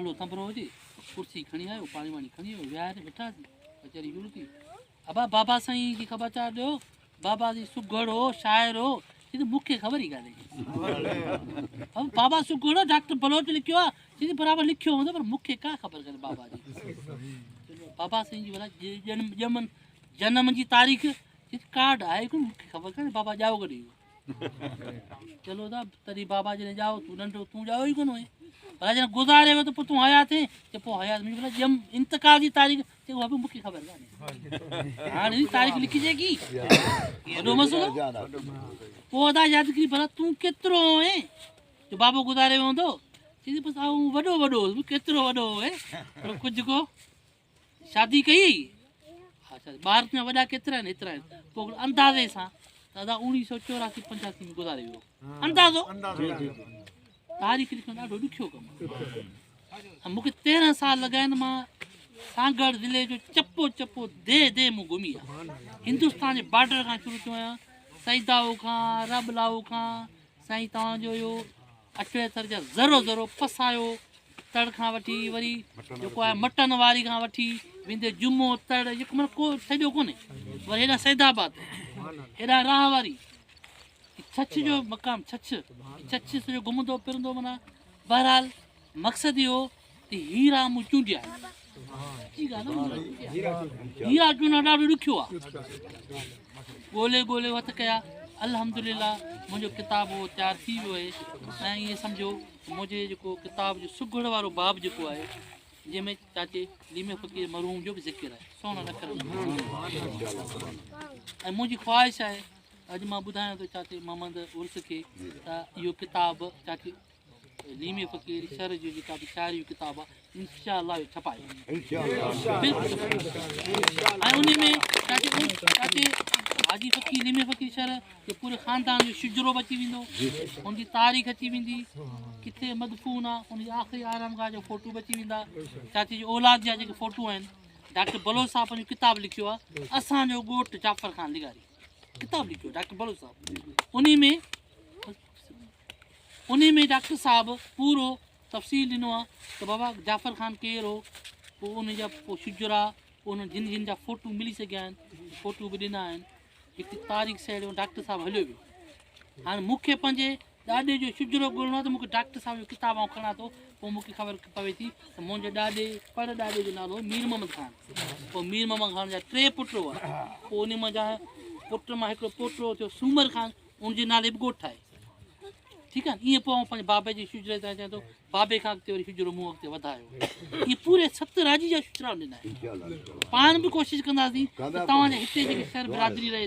थोड़ो तंबरो हुजे कुर्सी खणी आयो पाणी वाणी खणी आयो विहारे वेठासीं वीचारी विढ़ थी अबा बाबा साईं खे ख़बर छा ॾियो बाबा जी सुघड़ हो शाइर हो चई मूंखे ख़बर ई कान्हे बाबा सुघड़ हो डॉक्टर बलोच लिखियो आहे चई बराबरि लिखियो हूंदो पर मूंखे का ख़बर कान्हे बाबा जी बाबा साईं जी भला जनम जी तारीख़ कार्ड आहे कोन मूंखे ख़बर कान्हे बाबा ॼाओ कॾहिं चलो दा तॾहिं बाबा जॾहिं ॼाओ तूं नंढो तूं ॼाओ ई कोन हुए भला जॾहिं गुज़ारे वियो त पोइ तूं हयात थिए त पोइ हयात मुंहिंजी भला इंतकाल जी तारीख़ चई उहा बि मूंखे ख़बर कान्हे हाणे तारीख़ लिखिजे की वॾो मसइलो पोइ अदा यादि करी भला तूं केतिरो हुए जो बाबो गुज़ारे वियो हूंदो चई बसि आऊं वॾो हुउसि केतिरो वॾो हुए पर कुझु को शादी कई हा ॿार तुंहिंजा वॾा केतिरा आहिनि एतिरा आहिनि पोइ अंदाज़े सां दादा 1984-85 में गुज़ारे वियो अंदाज़ो तारीख़ लिखणु ॾाढो ॾुखियो कमु आहे मूंखे 13 साल लॻा आहिनि मां सागर ज़िले जो चपो चपो दे मूं घुमी आहे हिंदुस्तान जे बॉर्डर खां शुरू थियो आहियां सईदाऊ खां रबलाऊ खां साईं तव्हांजो इहो अठवेतर जा ज़रो पसायो तड़ खां वठी वरी जेको आहे मटन वारी खां वठी वेंदे जुमो तड़ जेको माना को सॼो कोन्हे वरी हेॾा सैदाबाद हेॾा राह वारी छछ जो मक़ाम छछ सॼो घुमंदो फिरंदो माना बहरहाल मक़सदु इहो त हीरा मूं चूंडिया हीरा चूंडणु ॾाढो ॾुखियो आहे ॻोल्हे हथ कया अल्हम्दुलिल्लाह मुंहिंजो किताबु उहो तयारु थी वियो आहे ऐं ईअं सम्झो मुंहिंजे जेको किताब जो सुघड़ वारो बाब जेको आहे जंहिंमें चाचे लीमे फ़क़ीर मरहूम जो बि ज़िक्र आहे सोन अखर ऐं मुंहिंजी ख़्वाहिश आहे अॼु मां ॿुधायां थो चाचे मोहम्मद उर्स खे त इहो किताबु चाचे लीमे फ़क़ीर शर जो जेका बि शाइरी किताबु आहे इंशाअल्लाह इहो छपायो ऐं उन में चाचे हाजी फ़क़ीर लीमे फ़क़ीर शर जो पूरे ख़ानदान जो शुजरो बि अची वेंदो हुनजी तारीख़ अची वेंदी किथे मदफ़ून आहे हुनजी आख़िरी आरामगाह जो फ़ोटू बि अची वेंदा चाचे जी औलाद जा जेके फ़ोटू आहिनि डॉक्टर बलोच साहब पंहिंजो किताबु लिखियो आहे असांजो ॻोठु जाफ़र ख़ान लिगारी किताबु लिखियो डॉक्टर बलोच साहब उन में डॉक्टर साहब पूरो तफ़सील ॾिनो आहे त बाबा जाफ़र ख़ान केरु हो पोइ उनजा पोइ शुजरा पोइ उन जिन जा फ़ोटू मिली सघिया आहिनि फ़ोटू बि ॾिना आहिनि हिकु तारीख़ साइड डॉक्टर साहब हलियो वियो हाणे मूंखे पंहिंजे ॾाॾे जो शुजरो ॻोल्हणो आहे त मूंखे डॉक्टर साहब जो किताब आउं खणा थो पोइ मूंखे ख़बर पवे थी त मुंहिंजे ॾाॾे जो नालो मीर मोहम्मद ख़ान पोइ मीर मोहम्मद ख़ान जा 3 पुट हुआ पोइ उन मां जा पुट मां हिकिड़ो पोटो थियो सूमर ख़ान उनजे नाले बि ॻोठु आहे ठीकु आहे ईअं पोइ पंहिंजे बाबे जे शुजरे तां चवां थो बाबे खां अॻिते वरी शुजरो मूं अॻिते वधायो इहे पूरे 7 राजी जा शुजरा ॾिना आहिनि पाण बि कोशिशि कंदासीं त तव्हांजे हिते जेकी शहर बिरादरी रहे